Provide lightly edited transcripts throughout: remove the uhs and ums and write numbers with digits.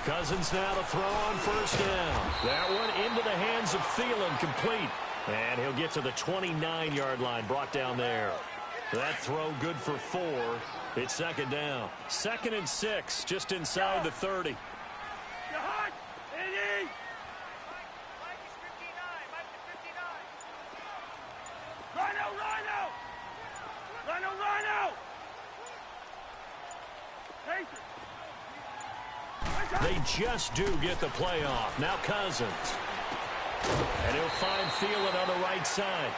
Cousins now to throw on first down. That one into the hands of Thielen, complete. And he'll get to the 29-yard line, brought down there. That throw good for 4. It's second down. 2nd and 6, just inside the 30. They just do get the play off. Now Cousins. And he'll find Thielen on the right side.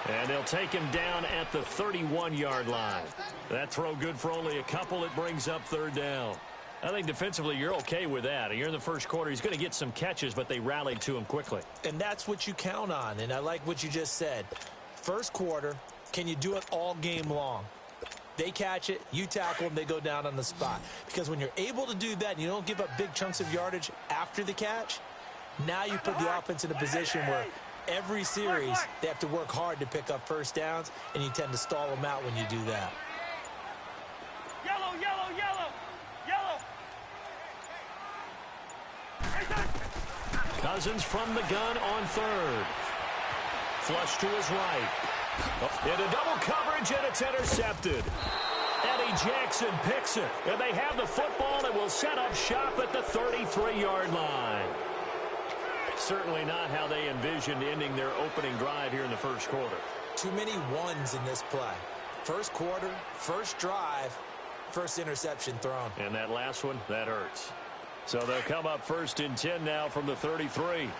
And they'll take him down at the 31-yard line. That throw good for only a couple. It brings up third down. I think defensively you're okay with that. Here in the first quarter, he's going to get some catches, but they rallied to him quickly. And that's what you count on. And I like what you just said. First quarter, can you do it all game long? They catch it, you tackle them, they go down on the spot. Because when you're able to do that and you don't give up big chunks of yardage after the catch, now you put the offense in a position where every series they have to work hard to pick up first downs, and you tend to stall them out when you do that. Yellow, yellow, yellow, yellow. Cousins from the gun on third. Flush to his right. Into double coverage, and it's intercepted. Eddie Jackson picks it, and they have the football and will set up shop at the 33-yard line. Certainly not how they envisioned ending their opening drive here in the first quarter. Too many ones in this play. First quarter, first drive, first interception thrown. And that last one, that hurts. So they'll come up 1st and 10 now from the 33.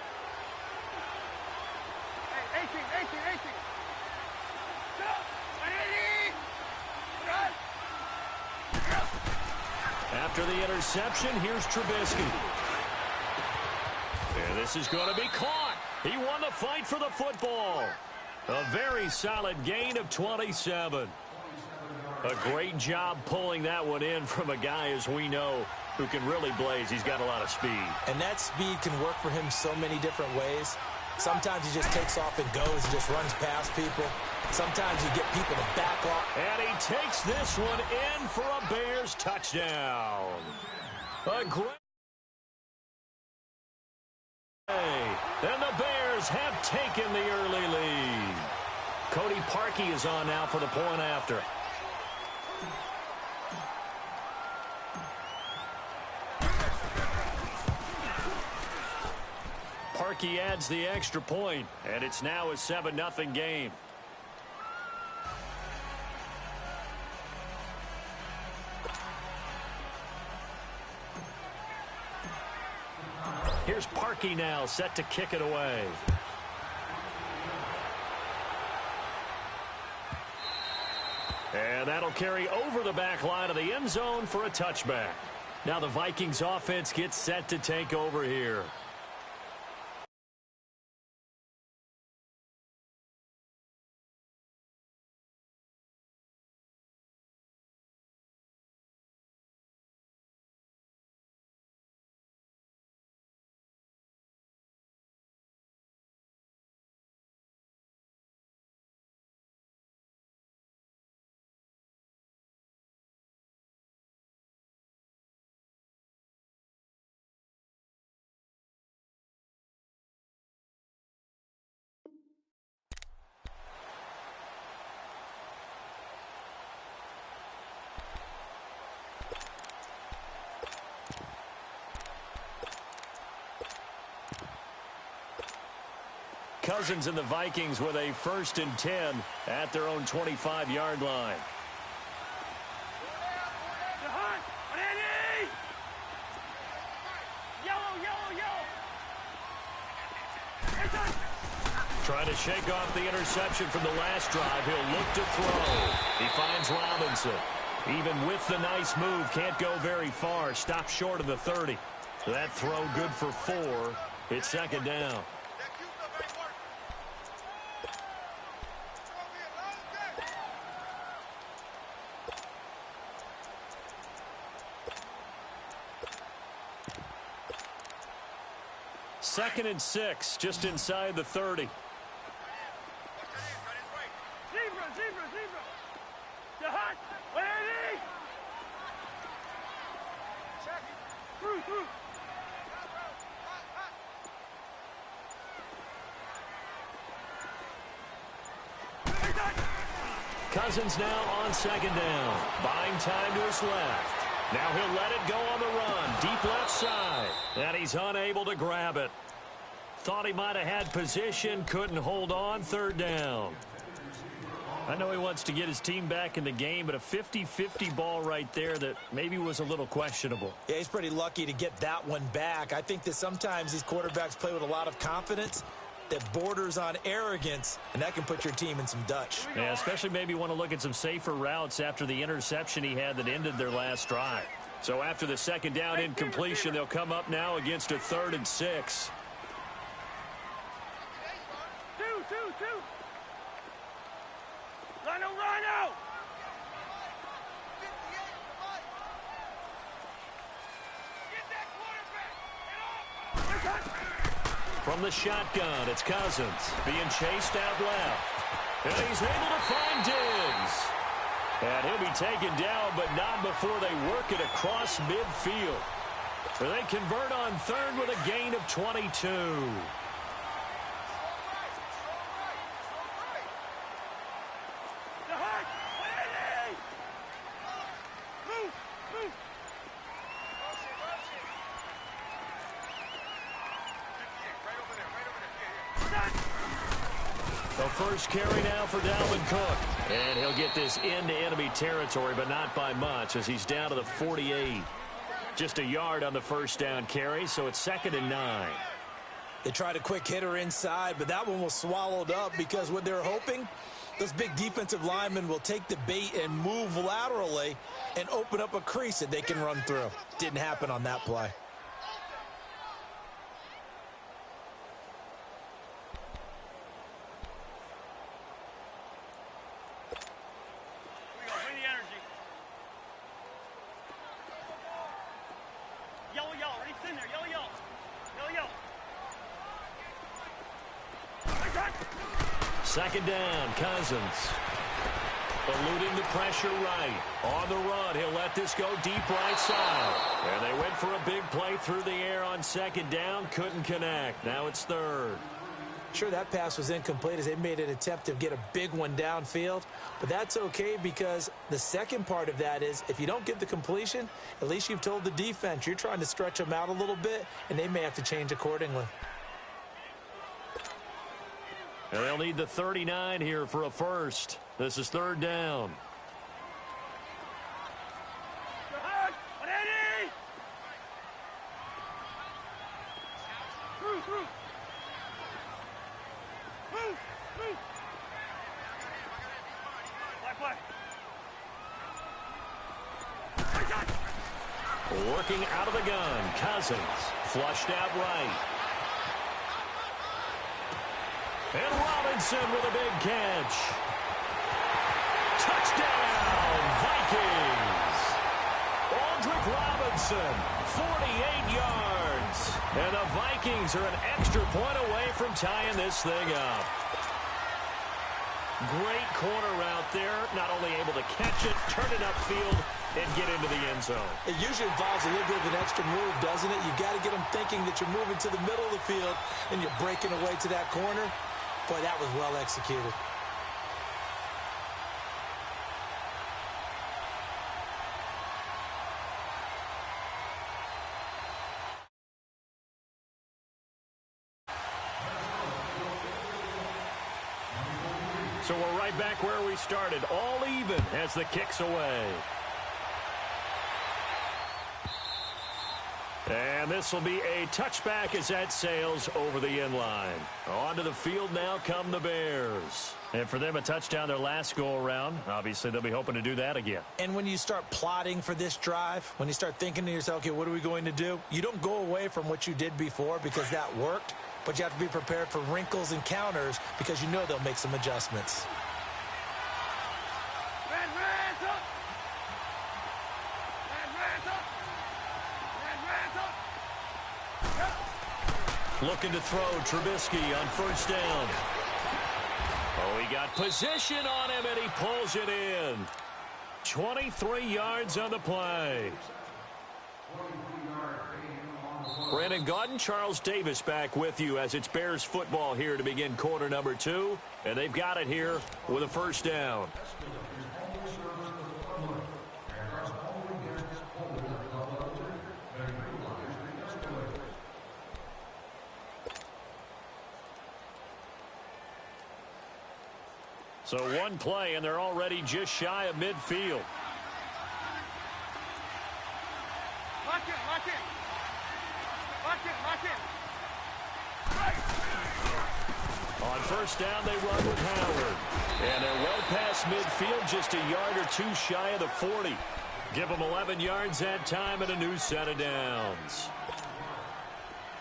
After the interception, here's Trubisky. And this is going to be caught. He won the fight for the football. A very solid gain of 27. A great job pulling that one in from a guy, as we know, who can really blaze. He's got a lot of speed. And that speed can work for him so many different ways. Sometimes he just takes off and goes and just runs past people. Sometimes you get people to back off. And he takes this one in for a Bears touchdown. A great play. And the Bears have taken the early lead. Cody Parkey is on now for the point after. Parkey adds the extra point, and it's now a 7-0 game. Here's Parkey now, set to kick it away. And that'll carry over the back line of the end zone for a touchback. Now the Vikings offense gets set to take over here. Cousins and the Vikings with a 1st and 10 at their own 25-yard line. Trying to shake off the interception from the last drive. He'll look to throw. He finds Robinson. Even with the nice move, can't go very far. Stops short of the 30. That throw good for 4. It's second down. Second and 6, just inside the 30. Cousins now on second down. Buying time to his left. Now he'll let it go on the run. Deep left side. And he's unable to grab it. Thought he might have had position. Couldn't hold on. Third down. I know he wants to get his team back in the game, but a 50-50 ball right there that maybe was a little questionable. Yeah, he's pretty lucky to get that one back. I think that sometimes these quarterbacks play with a lot of confidence that borders on arrogance, and that can put your team in some Dutch. Yeah, especially maybe want to look at some safer routes after the interception he had that ended their last drive. So after the second down incompletion, they'll come up now against a 3rd and 6. Two. Rhino! Get that quarterback! Get off! From the shotgun, it's Cousins being chased out left. And he's able to find Diggs. And he'll be taken down, but not before they work it across midfield. They convert on 3rd with a gain of 22. The first carry now for Dalvin Cook. And he'll get this into enemy territory, but not by much as he's down to the 48. Just a yard on the first down carry, so it's 2nd and 9. They tried a quick hitter inside, but that one was swallowed up because what they're hoping, those big defensive linemen will take the bait and move laterally and open up a crease that they can run through. Didn't happen on that play. Second down, Cousins. Eluding the pressure right. On the run, he'll let this go deep right side. And they went for a big play through the air on second down. Couldn't connect. Now it's 3rd. Sure, that pass was incomplete as they made an attempt to get a big one downfield. But that's okay because the second part of that is if you don't get the completion, at least you've told the defense you're trying to stretch them out a little bit, and they may have to change accordingly. And they'll need the 39 here for a first. This is 3rd down. Working out of the gun, Cousins. Flushed out right. And Robinson with a big catch. Touchdown, Vikings. Aldrick Robinson, 48 yards. And the Vikings are an extra point away from tying this thing up. Great corner route there. Not only able to catch it, turn it upfield, and get into the end zone. It usually involves a little bit of an extra move, doesn't it? You've got to get them thinking that you're moving to the middle of the field and you're breaking away to that corner. Boy, that was well executed. So we're right back where we started, all even as the kick's away. And this will be a touchback as that sails over the end line. Onto the field now come the Bears. And for them, a touchdown their last go-around. Obviously, they'll be hoping to do that again. And when you start plotting for this drive, when you start thinking to yourself, okay, what are we going to do? You don't go away from what you did before because that worked, but you have to be prepared for wrinkles and counters because you know they'll make some adjustments. Looking to throw Trubisky on first down. Oh, he got position on him, and he pulls it in. 23 yards on the play. Brandon Gaudin, Charles Davis back with you as it's Bears football here to begin quarter number 2. And they've got it here with a first down. So one play, and they're already just shy of midfield. Lock in, lock in. Lock in, lock in. On first down, they run with Howard. And they're well past midfield, just a yard or two shy of the 40. Give them 11 yards that time and a new set of downs.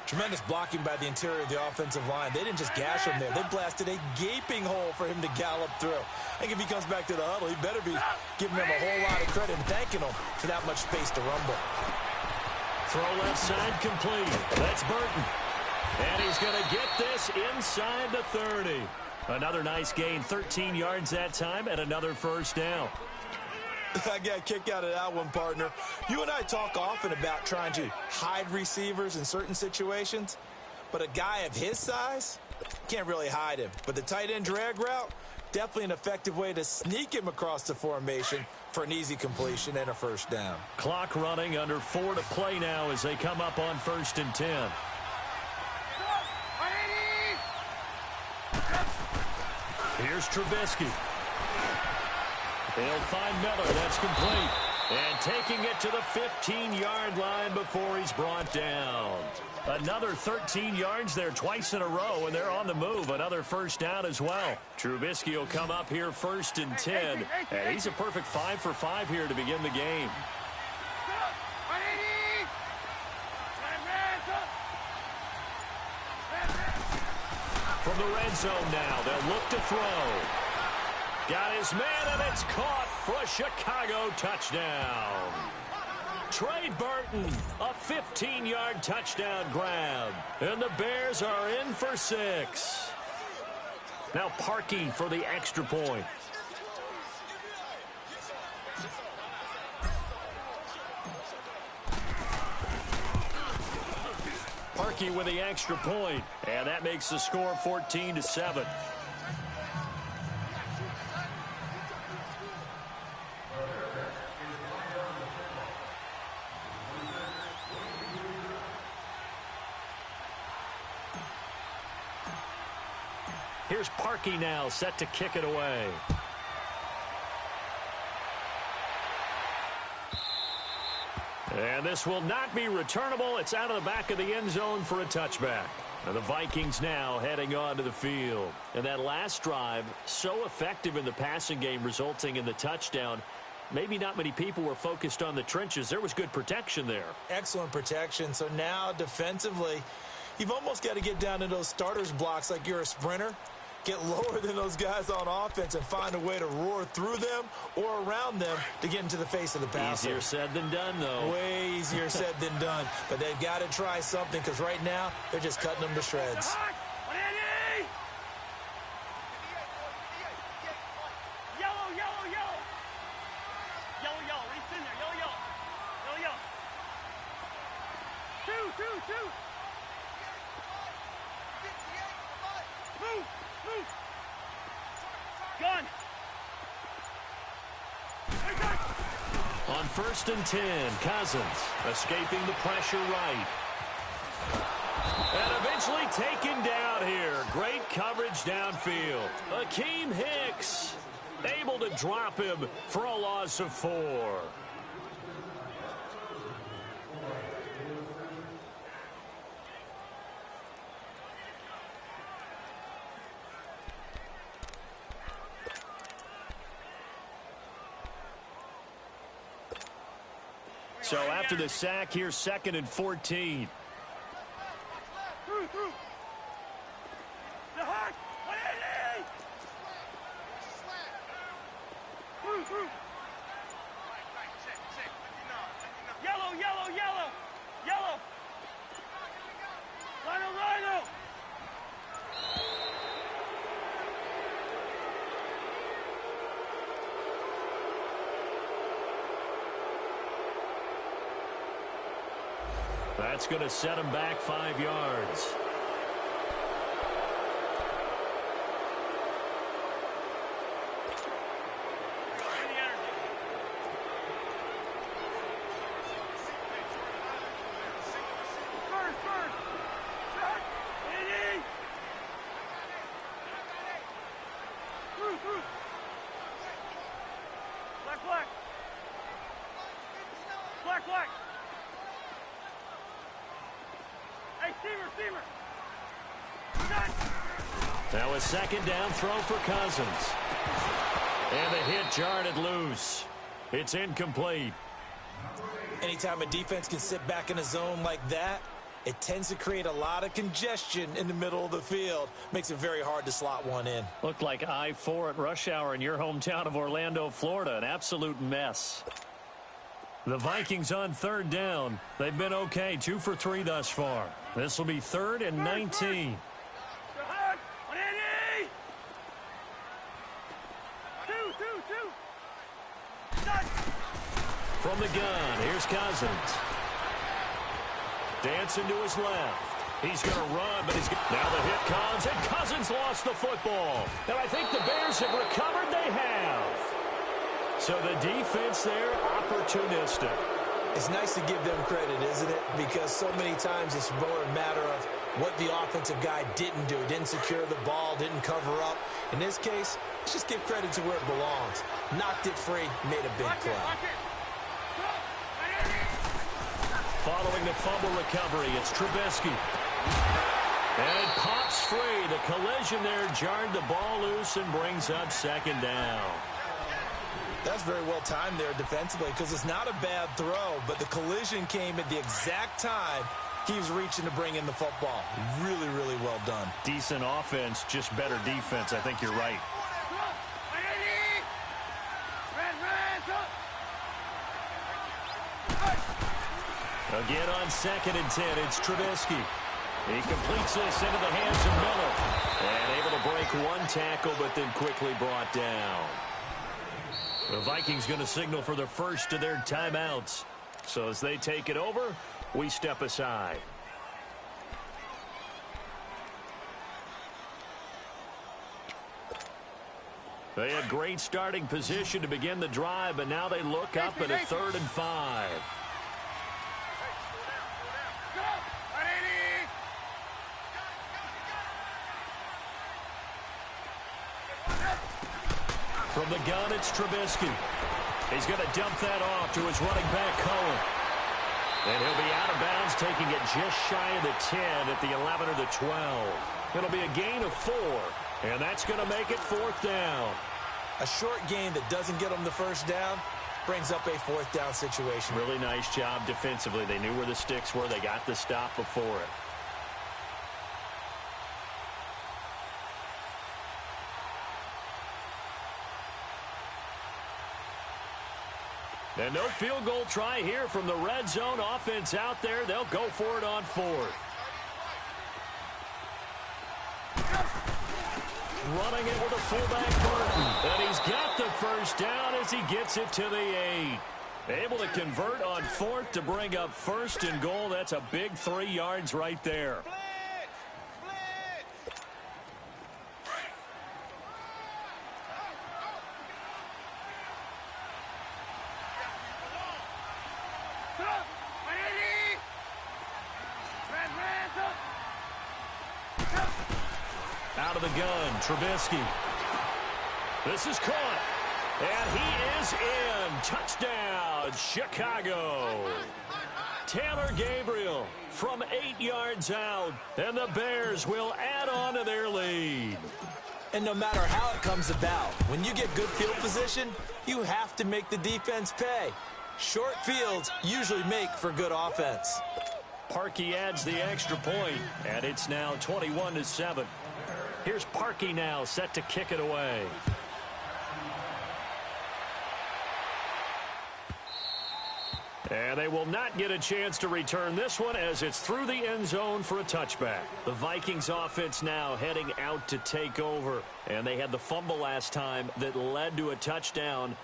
Tremendous blocking by the interior of the offensive line. They didn't just gash him there. They blasted a gaping hole for him to gallop through. I think if he comes back to the huddle, he better be giving them a whole lot of credit and thanking them for that much space to rumble. Throw left side complete. That's Burton. And he's going to get this inside the 30. Another nice gain, 13 yards that time, and another first down. I got a kick out of that one, partner. You and I talk often about trying to hide receivers in certain situations, but a guy of his size can't really hide him. But the tight end drag route, definitely an effective way to sneak him across the formation for an easy completion and a first down. Clock running, under 4 to play now as they come up on 1st and 10. Here's Trubisky. He'll find Miller. That's complete. And taking it to the 15-yard line before he's brought down. Another 13 yards there twice in a row, and they're on the move. Another first down as well. Trubisky will come up here 1st and 10. And he's a perfect 5 for 5 here to begin the game. From the red zone now, they'll look to throw. Got his man, and it's caught for a Chicago touchdown. Trey Burton, a 15-yard touchdown grab. And the Bears are in for 6. Now Parkey for the extra point. Parkey with the extra point, and that makes the score 14-7. Here's Parkey now, set to kick it away. And this will not be returnable. It's out of the back of the end zone for a touchback. And the Vikings now heading onto the field. And that last drive, so effective in the passing game, resulting in the touchdown. Maybe not many people were focused on the trenches. There was good protection there. Excellent protection. So now defensively, you've almost got to get down to those starters blocks like you're a sprinter. Get lower than those guys on offense and find a way to roar through them or around them to get into the face of the passer. Easier said than done, though. Way easier said than done. But they've got to try something because right now they're just cutting them to shreds. Yellow, yellow, yellow. Yellow, yellow. Reach in there. Yellow, yellow. Yellow, yellow. Two. Move. Gun. On 1st and 10, Cousins escaping the pressure right. And eventually taken down here. Great coverage downfield. Akeem Hicks able to drop him for a loss of 4. So after the sack, here's 2nd and 14. Through. The hard. Through. Yellow. Rhino. That's going to set him back 5 yards. Now a second down throw for Cousins. And the hit jarred it loose. It's incomplete. Anytime a defense can sit back in a zone like that, it tends to create a lot of congestion in the middle of the field. Makes it very hard to slot one in. Looked like I-4 at rush hour in your hometown of Orlando, Florida. An absolute mess. The Vikings on third down. They've been okay, 2 for 3 thus far. This will be 3rd and 19. From the gun, here's Cousins. Dancing to his left. He's going to run, but now the hit comes, and Cousins lost the football. And I think the Bears have recovered. They have. So the defense there, opportunistic. It's nice to give them credit, isn't it? Because so many times it's more a matter of what the offensive guy didn't do. Didn't secure the ball, didn't cover up. In this case, let's just give credit to where it belongs. Knocked it free, made a big play. Following the fumble recovery, it's Trubisky. And it pops free. The collision there jarred the ball loose and brings up second down. That's very well timed there defensively because it's not a bad throw, but the collision came at the exact time he was reaching to bring in the football. Really, really well done. Decent offense, just better defense. I think you're right. Again on 2nd and 10, it's Trubisky. He completes this into the hands of Miller. And able to break one tackle, but then quickly brought down. The Vikings going to signal for the first of their timeouts. So as they take it over, we step aside. They had great starting position to begin the drive, but now they look up at a 3rd and 5. From the gun, it's Trubisky. He's going to dump that off to his running back, Cohen. And he'll be out of bounds, taking it just shy of the 10 at the 11 or the 12. It'll be a gain of 4, and that's going to make it 4th down. A short gain that doesn't get them the first down brings up a 4th down situation. Really nice job defensively. They knew where the sticks were. They got the stop before it. And no field goal try here from the red zone. Offense out there. They'll go for it on 4th. Running it with a fullback Burton. And he's got the first down as he gets it to the 8. Able to convert on 4th to bring up 1st and goal. That's a big 3 yards right there. Out of the gun, Trubisky. This is caught. And he is in. Touchdown, Chicago. Taylor Gabriel from 8 yards out. And the Bears will add on to their lead. And no matter how it comes about, when you get good field position, you have to make the defense pay. Short fields usually make for good offense. Parkey adds the extra point, and it's now 21-7. Here's Parkey now set to kick it away. And they will not get a chance to return this one as it's through the end zone for a touchback. The Vikings offense now heading out to take over. And they had the fumble last time that led to a touchdown.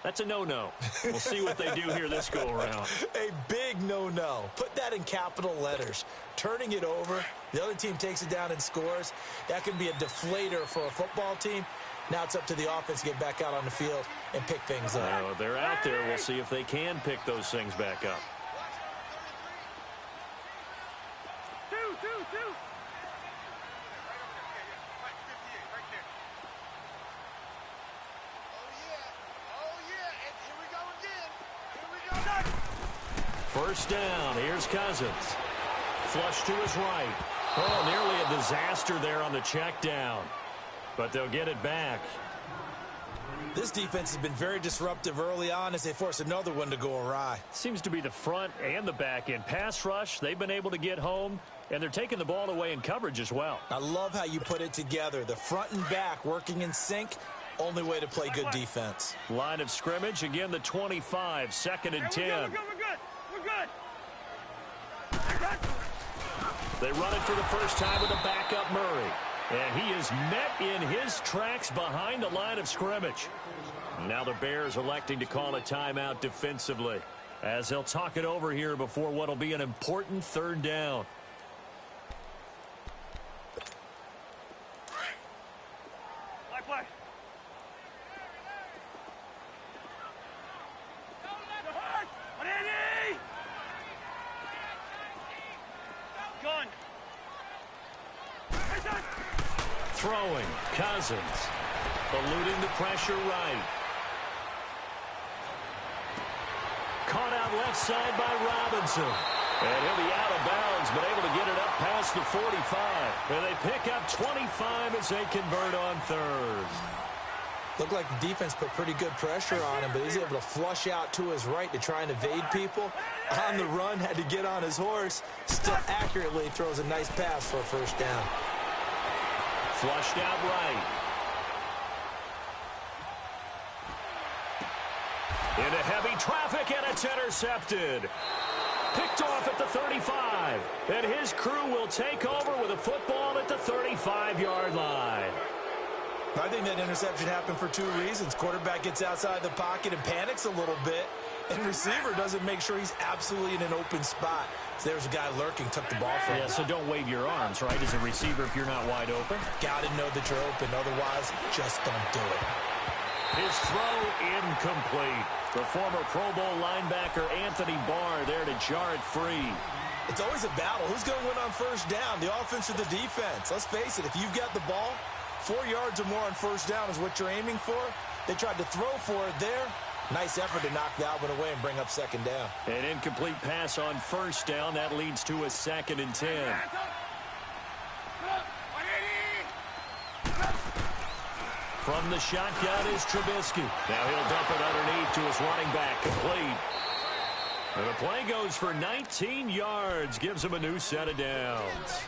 That's a no-no. We'll see what they do here this go-around. A big no-no. Put that in capital letters. Turning it over, the other team takes it down and scores. That can be a deflator for a football team. Now it's up to the offense to get back out on the field and pick things up. They're out there. We'll see if they can pick those things back up. First down. Here's Cousins. Flush to his right. Oh, nearly a disaster there on the check down. But they'll get it back. This defense has been very disruptive early on as they force another one to go awry. Seems to be the front and the back end. Pass rush, they've been able to get home, and they're taking the ball away in coverage as well. I love how you put it together. The front and back working in sync. Only way to play good defense. Line of scrimmage, again the 25, second and 10. We're good. They run it for the first time with a backup Murray. And he is met in his tracks behind the line of scrimmage. Now the Bears electing to call a timeout defensively as they'll talk it over here before what will be an important third down. Play. Gun. Throwing, Cousins. Eluding the pressure right. Caught out left side by Robinson. And he'll be out of bounds, but able to get it up past the 45. And they pick up 25 as they convert on third. Looked like the defense put pretty good pressure on him, but he's able to flush out to his right to try and evade people. On the run, had to get on his horse. Still accurately throws a nice pass for a first down. Flushed out right. Into heavy traffic, and it's intercepted. Picked off at the 35. And his crew will take over with a football at the 35-yard line. I think that interception happened for two reasons. Quarterback gets outside the pocket and panics a little bit, and receiver doesn't make sure he's absolutely in an open spot. So there's a guy lurking, took the ball from him. Yeah, so don't wave your arms, right, as a receiver if you're not wide open. Got to know that you're open. Otherwise, just don't do it. His throw incomplete. The former Pro Bowl linebacker Anthony Barr there to jar it free. It's always a battle. Who's going to win on first down, the offense or the defense? Let's face it, if you've got the ball, 4 yards or more on first down is what you're aiming for. They tried to throw for it there. Nice effort to knock that one away and bring up second down. An incomplete pass on first down. That leads to a second and 10. From the shotgun is Trubisky. Now he'll dump it underneath to his running back. Complete. And the play goes for 19 yards. Gives him a new set of downs.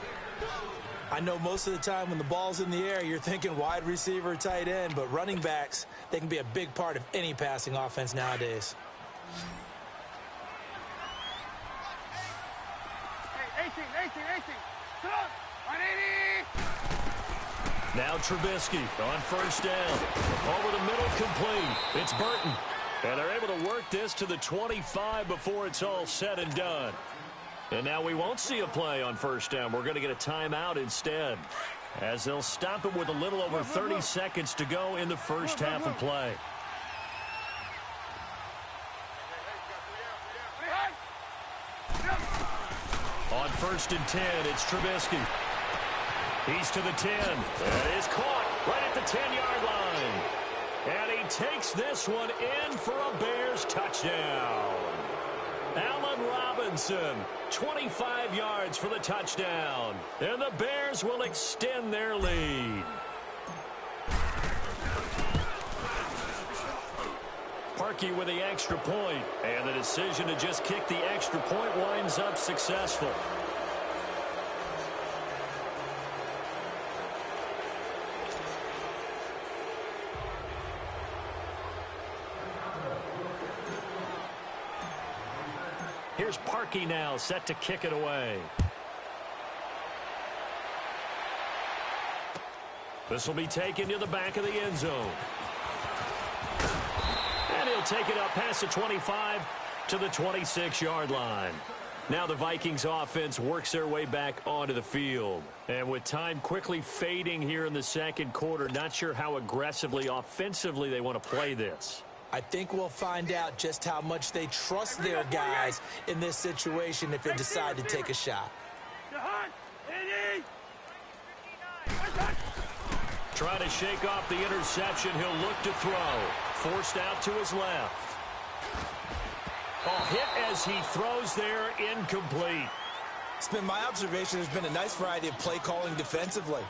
I know most of the time when the ball's in the air, you're thinking wide receiver, tight end, but running backs, they can be a big part of any passing offense nowadays. Hey, 18. Now Trubisky on first down. Over the middle, complete. It's Burton. And they're able to work this to the 25 before it's all said and done. And now we won't see a play on first down. We're going to get a timeout instead, as they'll stop it with a little over 30 seconds to go in the first half of play. On first and 10, it's Trubisky. He's to the 10. And is caught right at the 10-yard line. And he takes this one in for a Bears touchdown. Allen Robinson, 25 yards for the touchdown. And the Bears will extend their lead. Parkey with the extra point. And the decision to just kick the extra point winds up successful. Here's Parkey now, set to kick it away. This will be taken to the back of the end zone. And he'll take it up past the 25 to the 26-yard line. Now the Vikings offense works their way back onto the field. And with time quickly fading here in the second quarter, not sure how aggressively, offensively they want to play this. I think we'll find out just how much they trust their guys in this situation if they decide to take a shot. Trying to shake off the interception. He'll look to throw. Forced out to his left. Oh, hit as he throws there, incomplete. It's been my observation there's been a nice variety of play calling defensively.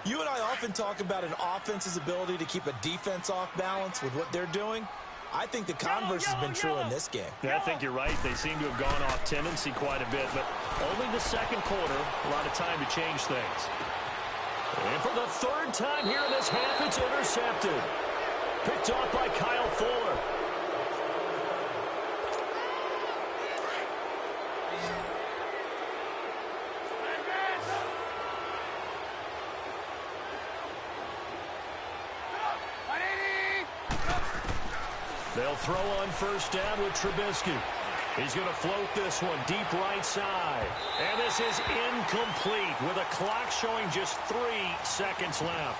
You and I often talk about an offense's ability to keep a defense off balance with what they're doing. I think the converse has been true in this game. Yeah, I think you're right. They seem to have gone off tendency quite a bit, but only the second quarter, a lot of time to change things. And for the third time here in this half, it's intercepted. Picked off by Kyle Fuller. They'll throw on first down with Trubisky. He's going to float this one deep right side. And this is incomplete with a clock showing just 3 seconds left.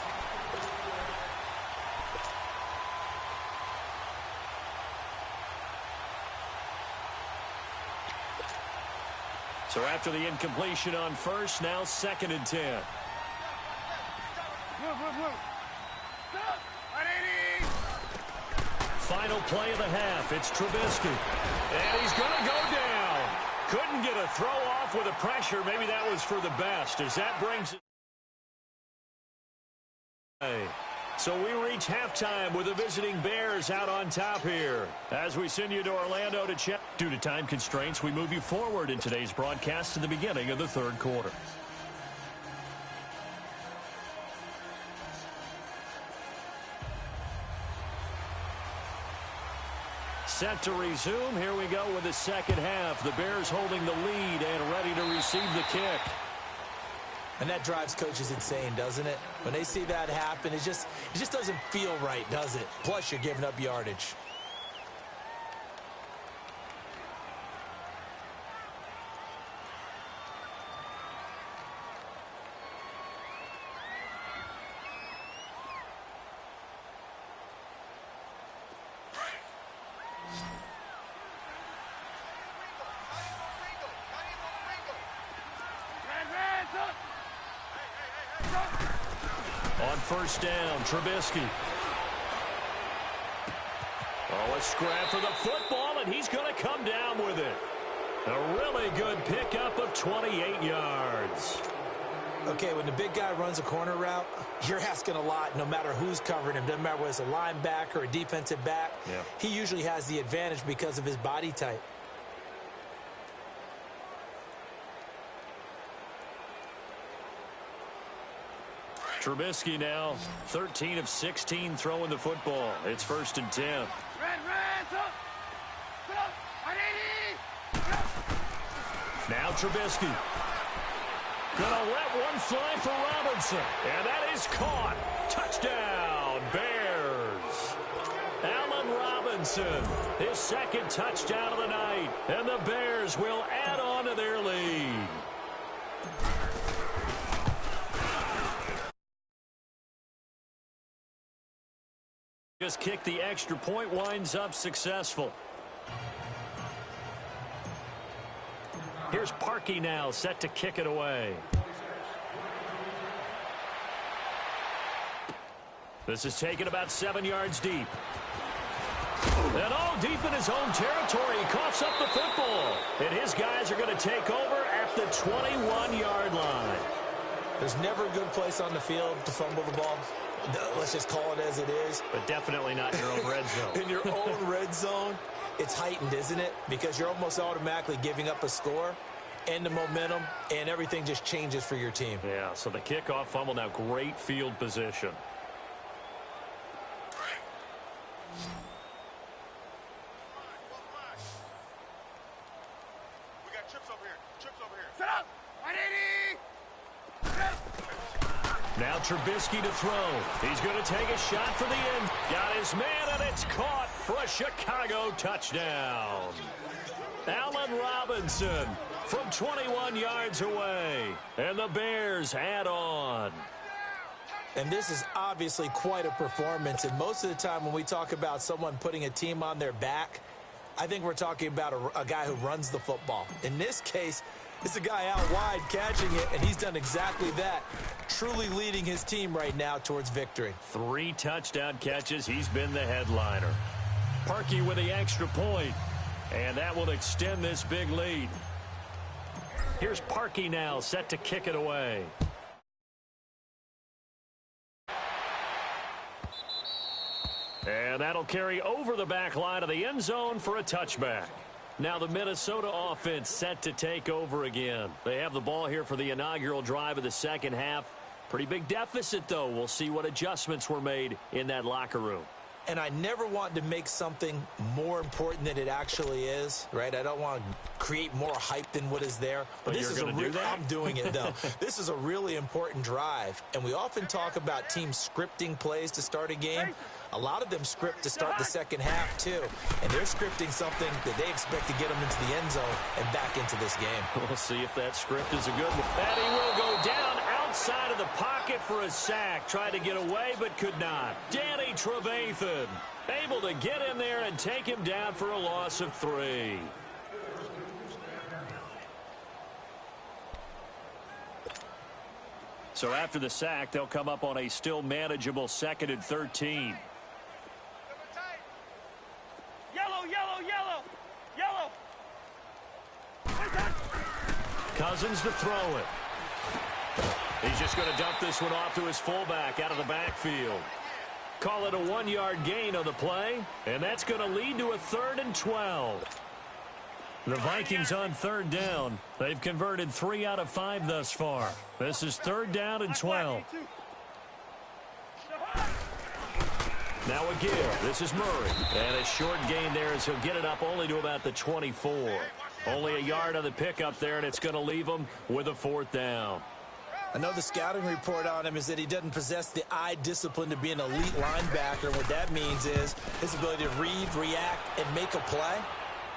So after the incompletion on first, now 2nd and 10. Final play of the half. It's Trubisky. And he's going to go down. Couldn't get a throw off with the pressure. Maybe that was for the best as that brings it. So we reach halftime with the visiting Bears out on top here. As we send you to Orlando to check. Due to time constraints, we move you forward in today's broadcast to the beginning of the third quarter. Set to resume. Here we go with the second half. The Bears holding the lead and ready to receive the kick. And that drives coaches insane, doesn't it? When they see that happen, it just doesn't feel right, does it? Plus, you're giving up yardage. On first down, Trubisky. Oh, a scrap for the football, and he's going to come down with it. A really good pickup of 28 yards. Okay, when the big guy runs a corner route, you're asking a lot no matter who's covering him. Doesn't matter whether it's a linebacker or a defensive back. Yeah. He usually has the advantage because of his body type. Trubisky now 13 of 16 throwing the football. It's 1st and 10. Now Trubisky. Gonna let one fly for Robinson. And that is caught. Touchdown, Bears. Allen Robinson, his 2nd touchdown of the night. And the Bears will add on to their lead. Just kick the extra point, winds up successful. Here's Parkey now, set to kick it away. This is taken about 7 yards deep. And all deep in his own territory, he coughs up the football. And his guys are going to take over at the 21-yard line. There's never a good place on the field to fumble the ball. Let's just call it as it is. But definitely not in your own red zone. In your own red zone, it's heightened, isn't it? Because you're almost automatically giving up a score and the momentum, and everything just changes for your team. Yeah, so the kickoff fumble, now great field position. We got chips over here. Chips over here. Set up. Now Trubisky to throw. He's going to take a shot for the end. Got his man, and it's caught for a Chicago touchdown. Allen Robinson from 21 yards away. And the Bears add on. And this is obviously quite a performance. And most of the time when we talk about someone putting a team on their back, I think we're talking about a guy who runs the football. In this case, it's a guy out wide catching it, and he's done exactly that, truly leading his team right now towards victory. 3 touchdown catches. He's been the headliner. Parkey with the extra point, and that will extend this big lead. Here's Parkey now, set to kick it away. And that'll carry over the back line of the end zone for a touchback. Now the Minnesota offense set to take over again. They have the ball here for the inaugural drive of the second half. Pretty big deficit, though. We'll see what adjustments were made in that locker room. And I never want to make something more important than it actually is, right? I don't want to create more hype than what is there. But this is I'm doing it, though. This is a really important drive. And we often talk about teams scripting plays to start a game. A lot of them script to start the second half, too. And they're scripting something that they expect to get them into the end zone and back into this game. We'll see if that script is a good one. And he will go down outside of the pocket for a sack. Tried to get away, but could not. Danny Trevathan able to get in there and take him down for a loss of 3. So after the sack, they'll come up on a still manageable 2nd and 13. Cousins to throw it. He's just going to dump this one off to his fullback out of the backfield. Call it a 1-yard gain on the play, and that's going to lead to a 3rd and 12. The Vikings on 3rd down. They've converted 3 out of 5 thus far. This is 3rd down and 12. Now a give. This is Murray. And a short gain there as he'll get it up only to about the 24. Only a yard on the pickup there, and it's going to leave him with a 4th down. I know the scouting report on him is that he doesn't possess the eye discipline to be an elite linebacker. What that means is his ability to read, react, and make a play.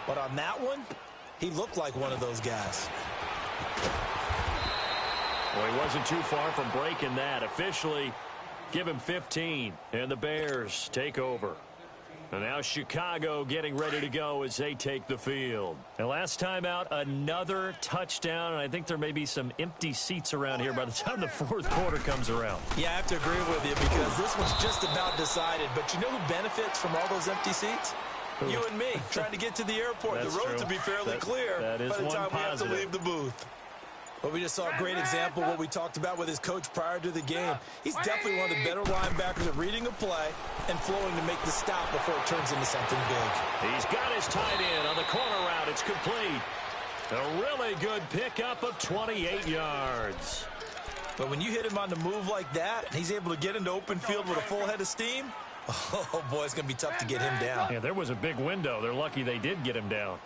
But on that one, he looked like one of those guys. Well, he wasn't too far from breaking that. Officially, give him 15, and the Bears take over. And now Chicago getting ready to go as they take the field. And last time out, another touchdown. And I think there may be some empty seats around here by the time the 4th quarter comes around. Yeah, I have to agree with you because this one's just about decided. But you know who benefits from all those empty seats? You and me, trying to get to the airport. The road to be fairly clear by the time we have to leave the booth. But we just saw a great example of what we talked about with his coach prior to the game. He's definitely one of the better linebackers at reading a play and flowing to make the stop before it turns into something big. He's got his tight end on the corner route. It's complete. A really good pickup of 28 yards. But when you hit him on the move like that, and he's able to get into open field with a full head of steam, oh, boy, it's going to be tough to get him down. Yeah, there was a big window. They're lucky they did get him down.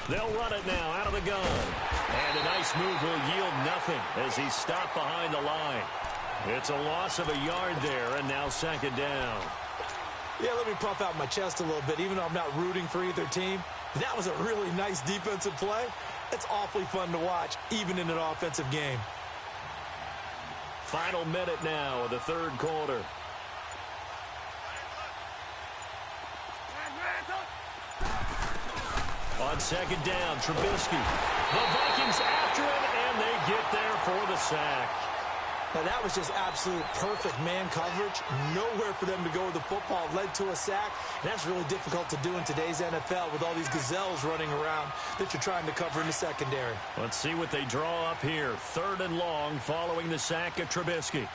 They'll run it now out of the gun. And a nice move will yield nothing as he's stopped behind the line. It's a loss of a yard there, and now 2nd down. Yeah, let me puff out my chest a little bit, even though I'm not rooting for either team. That was a really nice defensive play. It's awfully fun to watch, even in an offensive game. Final minute now of the 3rd quarter. On 2nd down, Trubisky. The Vikings after him, and they get there for the sack. Now, that was just absolute perfect man coverage. Nowhere for them to go with the football. Led to a sack. And that's really difficult to do in today's NFL with all these gazelles running around that you're trying to cover in the secondary. Let's see what they draw up here. 3rd and long following the sack of Trubisky.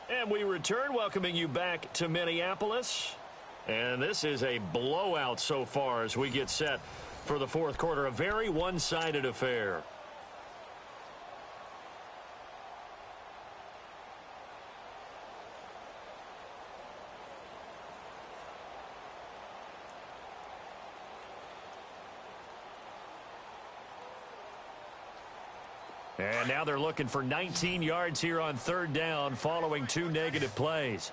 And we return, welcoming you back to Minneapolis. And this is a blowout so far as we get set for the 4th quarter. A very one-sided affair. And now they're looking for 19 yards here on third down following 2 negative plays.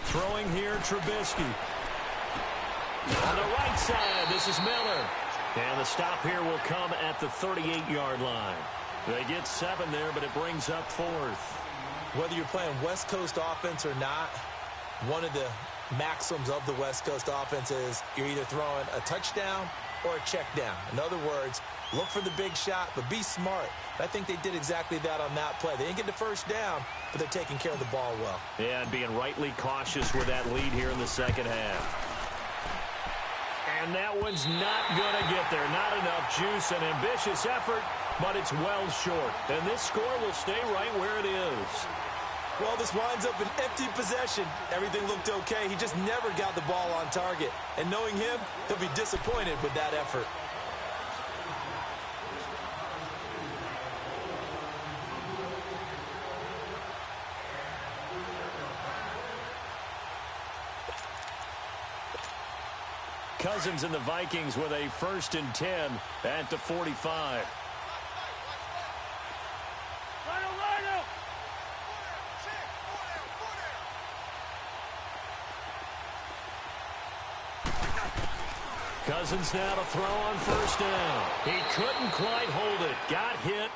Throwing here, Trubisky. On the right side, this is Miller. And the stop here will come at the 38-yard line. They get 7 there, but it brings up 4th. Whether you're playing West Coast offense or not, one of the maxims of the West Coast offense is you're either throwing a touchdown or a check down. In other words, look for the big shot, but be smart. I think they did exactly that on that play. They didn't get the first down, but they're taking care of the ball well. Yeah, and being rightly cautious with that lead here in the second half. And that one's not going to get there. Not enough juice. An ambitious effort, but it's well short. And this score will stay right where it is. Well, this winds up an empty possession. Everything looked okay. He just never got the ball on target. And knowing him, he'll be disappointed with that effort. Cousins and the Vikings with a 1st and 10 at the 45. Cousins now to throw on 1st down. He couldn't quite hold it. Got hit.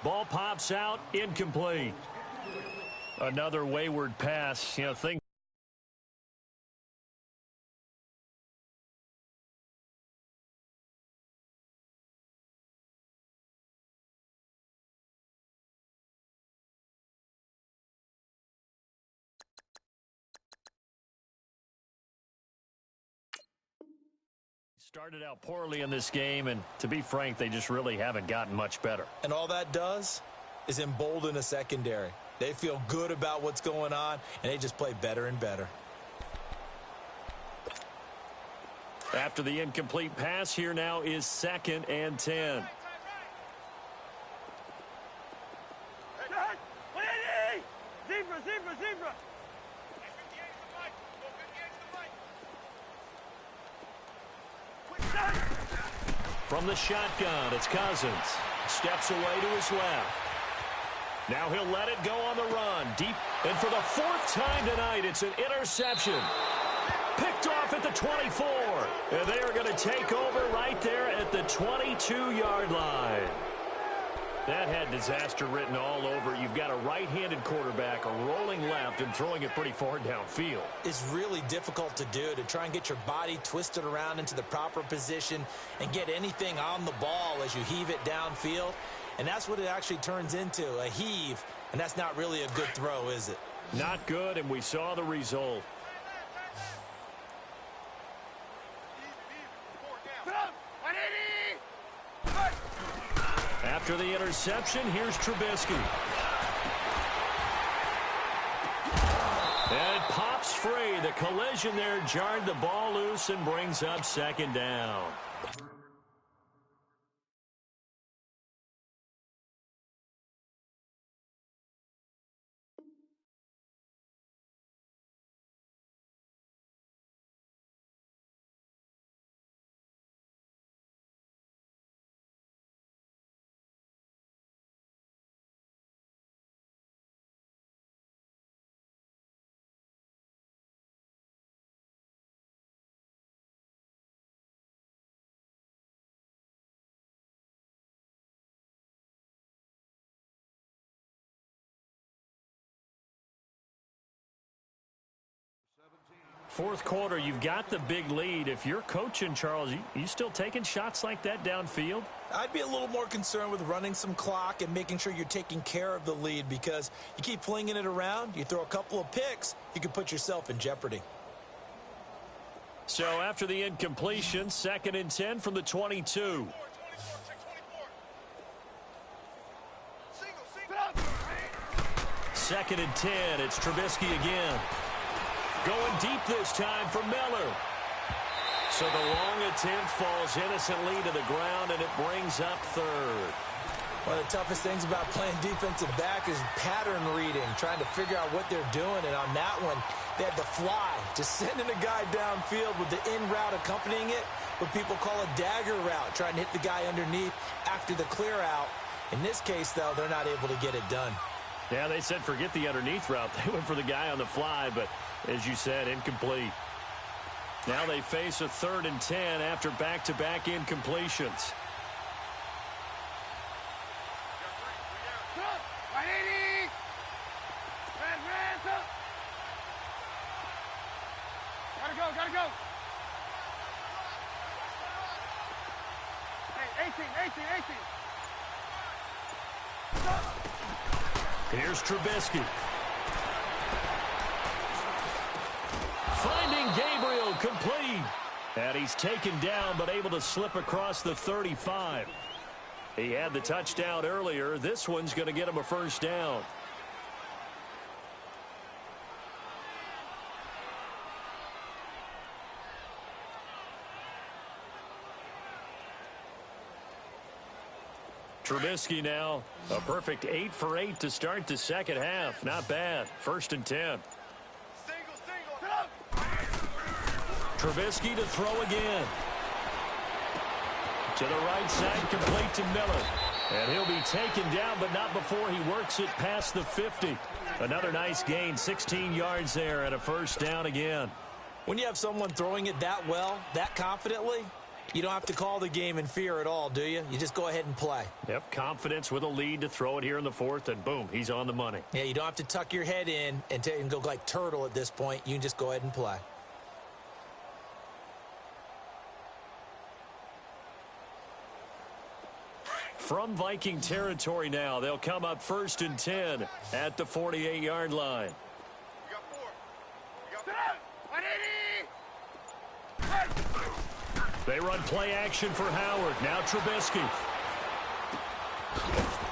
Ball pops out. Incomplete. Another wayward pass. You know, things. Started out poorly in this game, and to be frank, they just really haven't gotten much better. And all that does is embolden a secondary. They feel good about what's going on, and they just play better and better. After the incomplete pass, here now is 2nd and 10. Zebra. From the shotgun, it's Cousins. Steps away to his left. Now he'll let it go on the run. Deep. And for the 4th time tonight, it's an interception. Picked off at the 24. And they are going to take over right there at the 22-yard line. That had disaster written all over it. You've got a right-handed quarterback rolling left and throwing it pretty far downfield. It's really difficult to do, to try and get your body twisted around into the proper position and get anything on the ball as you heave it downfield. And that's what it actually turns into, a heave. And that's not really a good throw, is it? Not good, and we saw the result. After the interception, here's Trubisky. And it pops free. The collision there jarred the ball loose and brings up 2nd down. Fourth quarter, you've got the big lead. If you're coaching, Charles, you still taking shots like that downfield? I'd be a little more concerned with running some clock and making sure you're taking care of the lead, because you keep flinging it around, you throw a couple of picks, you can put yourself in jeopardy. So after the incompletion, 2nd and 10 from the 22. Second and 10, it's Trubisky again. Going deep this time for Miller. So the long attempt falls innocently to the ground, and it brings up 3rd. One of the toughest things about playing defensive back is pattern reading, trying to figure out what they're doing. And on that one, they had the fly, just sending a guy downfield with the in route accompanying it. what people call a dagger route, trying to hit the guy underneath after the clear out. In this case, though, they're not able to get it done. Yeah, they said forget the underneath route. They went for the guy on the fly, but as you said, incomplete. Now they face a 3rd and 10 after back-to-back incompletions. Gotta go. Hey, 18. Here's Trubisky. Finding Gabriel, complete. And he's taken down but able to slip across the 35. He had the touchdown earlier. This one's going to get him a first down. Trubisky now, a perfect 8 for 8 to start the second half. Not bad. 1st and 10. Trubisky to throw again. To the right side, complete to Miller. And he'll be taken down, but not before he works it past the 50. Another nice gain, 16 yards there, and a first down again. When you have someone throwing it that well, that confidently, you don't have to call the game in fear at all, do you? You just go ahead and play. Yep, confidence with a lead to throw it here in the 4th, and boom, he's on the money. Yeah, you don't have to tuck your head in and go like turtle at this point. You can just go ahead and play. From Viking territory now, they'll come up 1st and 10 at the 48-yard line. We got 4. They run play action for Howard. Now Trubisky.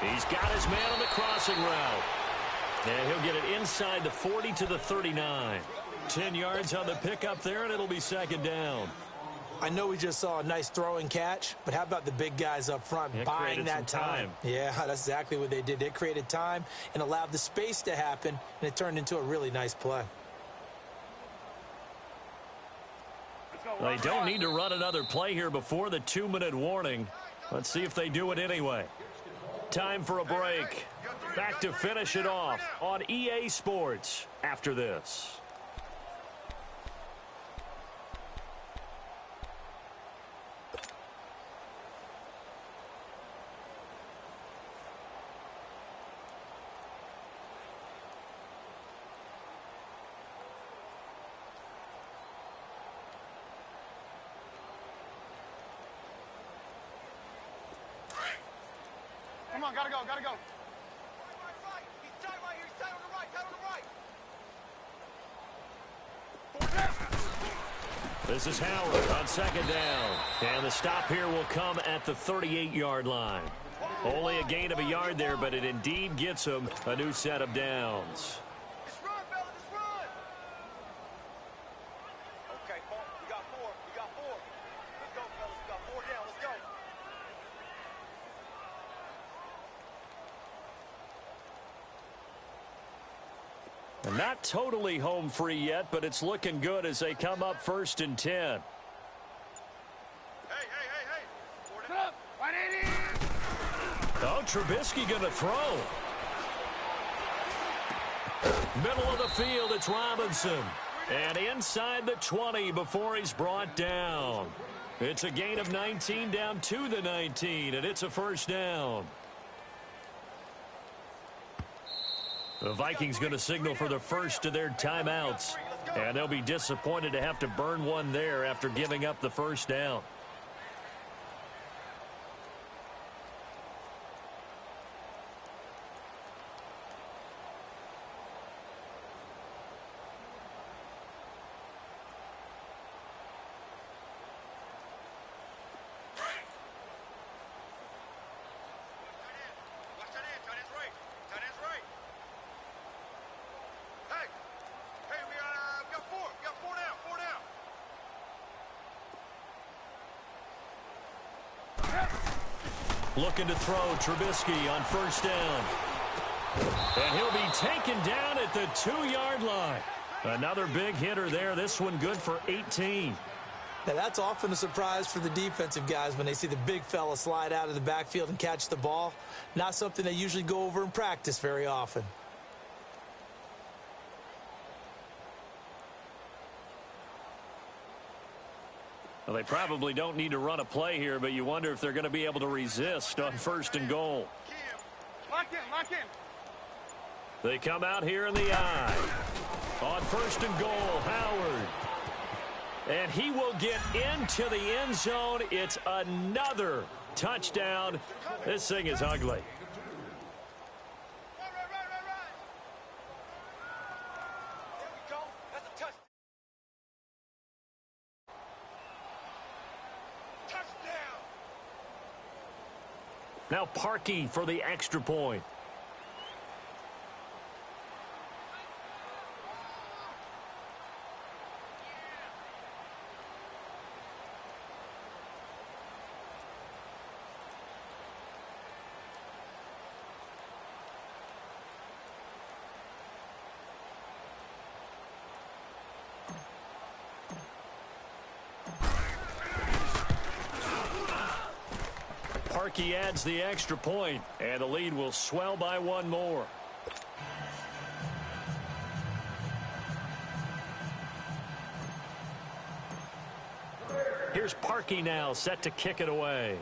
He's got his man on the crossing route. And he'll get it inside the 40 to the 39. 10 yards on the pickup there, and it'll be 2nd down. I know we just saw a nice throwing catch, but how about the big guys up front buying that time? Yeah, that's exactly what they did. They created time and allowed the space to happen, and it turned into a really nice play. They don't need to run another play here before the 2-minute warning. Let's see if they do it anyway. Time for a break. Back to finish it off on EA Sports after this. Come on, gotta go. He's tight right here. He's tight on the right. This is Howard on 2nd down. And the stop here will come at the 38-yard line. Only a gain of a yard there, but it indeed gets him a new set of downs. Just run, fellas. Just run. Okay, we got 4. Let's go, fellas. We got 4 down. Let's go. Not totally home free yet, but it's looking good as they come up 1st and 10. Hey. 4 down. Oh, Trubisky going to throw. Middle of the field, it's Robinson. And inside the 20 before he's brought down. It's a gain of 19 down to the 19, and it's a first down. The Vikings going to signal for the first of their timeouts. And they'll be disappointed to have to burn one there after giving up the first down. Watch that end. Tight end's right. Hey, we got 4. We got 4 down. 4 down. Looking to throw Trubisky on first down. And he'll be taken down at the 2-yard line. Another big hitter there. This one good for 18. Now, that's often a surprise for the defensive guys when they see the big fella slide out of the backfield and catch the ball. Not something they usually go over in practice very often. Well, they probably don't need to run a play here, but you wonder if they're going to be able to resist on 1st and goal. Lock in, lock in. They come out here in the eye. On 1st and goal, Howard. And he will get into the end zone. It's another touchdown. This thing is ugly. Right. There we go. That's a touchdown. Now Parkey for the extra point. Parkey adds the extra point, and the lead will swell by one more. Here's Parkey now, set to kick it away.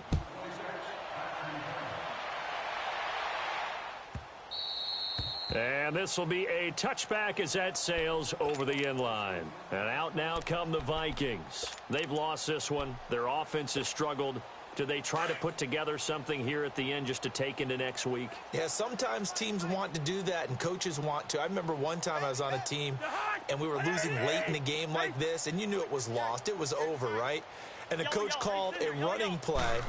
And this will be a touchback as that sails over the end line. And out now come the Vikings. They've lost this one. Their offense has struggled. Do they try to put together something here at the end just to take into next week? Yeah, sometimes teams want to do that and coaches want to. I remember one time I was on a team and we were losing late in the game like this, and you knew it was lost. It was over, right? And the coach called a running play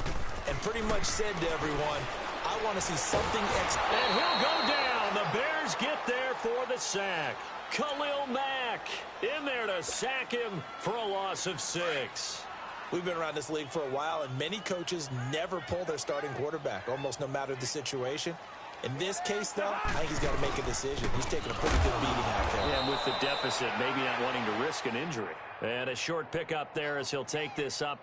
and pretty much said to everyone, I want to see something extra. And he'll go down. The Bears get there for the sack. Khalil Mack in there to sack him for a loss of 6. We've been around this league for a while, and many coaches never pull their starting quarterback, almost no matter the situation. In this case, though, I think he's got to make a decision. He's taking a pretty good beating out there. Yeah, and with the deficit, maybe not wanting to risk an injury. And a short pickup there as he'll take this up